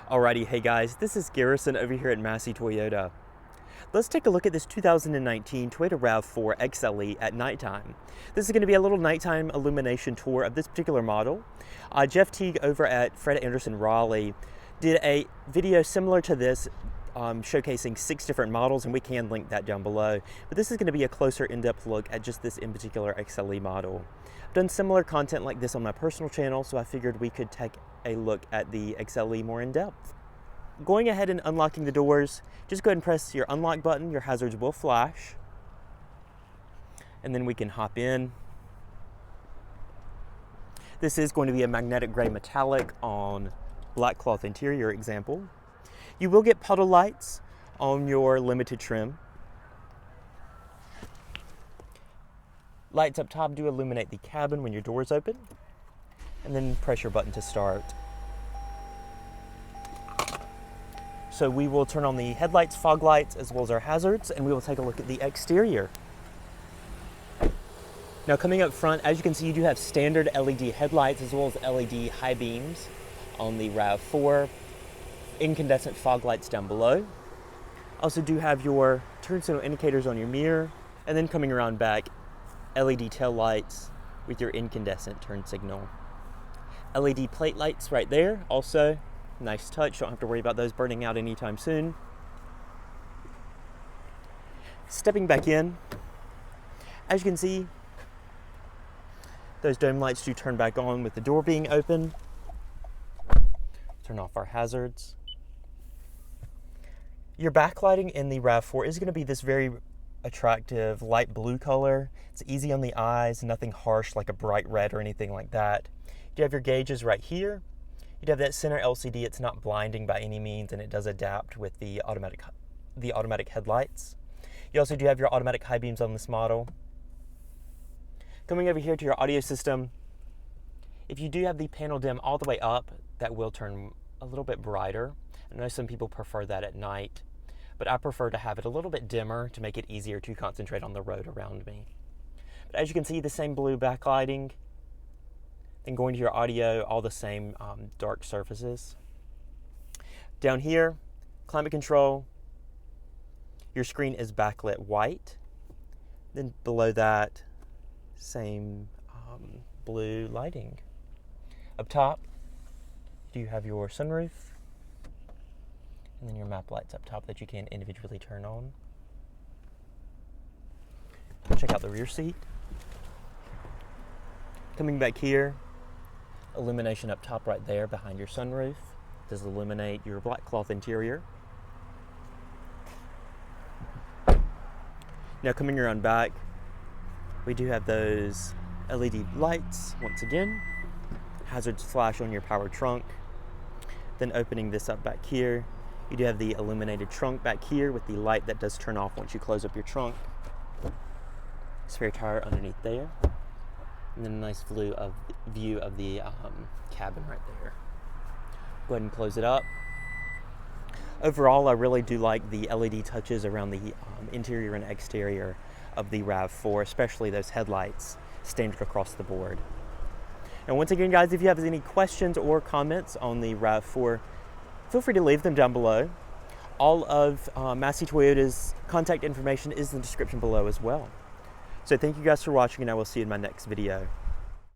Alrighty, hey guys, this is Garrison over here at Massey Toyota. Let's take a look at this 2019 Toyota RAV4 XLE at nighttime. This is going to be a little nighttime illumination tour of this particular model. Jeff Teague over at Fred Anderson Raleigh did a video similar to this showcasing 6 different models, and we can link that down below. But this is going to be a closer in-depth look at just this in particular XLE model. I've done similar content like this on my personal channel, so I figured we could take a look at the XLE more in depth. Going ahead and unlocking the doors, just go ahead and press your unlock button. Your hazards will flash, and then we can hop in. This is going to be a magnetic gray metallic on black cloth interior example. You will get puddle lights on your limited trim. Lights up top do illuminate the cabin when your doors open, and then press your button to start. So we will turn on the headlights, fog lights, as well as our hazards, and we will take a look at the exterior. Now coming up front, as you can see, you do have standard LED headlights as well as LED high beams on the RAV4. Incandescent fog lights down below. Also do have your turn signal indicators on your mirror, and then coming around back, LED tail lights with your incandescent turn signal. LED plate lights right there, also nice touch, don't have to worry about those burning out anytime soon. Stepping back in, as you can see, those dome lights do turn back on with the door being open. Turn off our hazards. Your backlighting in the RAV4 is going to be this very attractive light blue color. It's easy on the eyes, nothing harsh like a bright red or anything like that. You have your gauges right here. You'd have that center LCD. It's not blinding by any means, and it does adapt with the automatic headlights. You also do have your automatic high beams on this model. Coming over here to your audio system, if you do have the panel dim all the way up, that will turn a little bit brighter. I know some people prefer that at night, but I prefer to have it a little bit dimmer to make it easier to concentrate on the road around me. But as you can see, the same blue backlighting. Then going to your audio, all the same dark surfaces. Down here, climate control. Your screen is backlit white. Then below that, same blue lighting. Up top, you have your sunroof, and then your map lights up top that you can individually turn on. Check out the rear seat. Coming back here, illumination up top right there behind your sunroof. Does illuminate your black cloth interior. Now coming around back, we do have those LED lights once again. Hazards flash on your power trunk. Then opening this up back here, you do have the illuminated trunk back here with the light that does turn off once you close up your trunk. Spare tire underneath there. And then a nice view of the cabin right there. Go ahead and close it up. Overall, I really do like the LED touches around the interior and exterior of the RAV4, especially those headlights, standard across the board. And once again, guys, if you have any questions or comments on the RAV4, feel free to leave them down below. All of Massey Toyota's contact information is in the description below as well. So thank you guys for watching, and I will see you in my next video.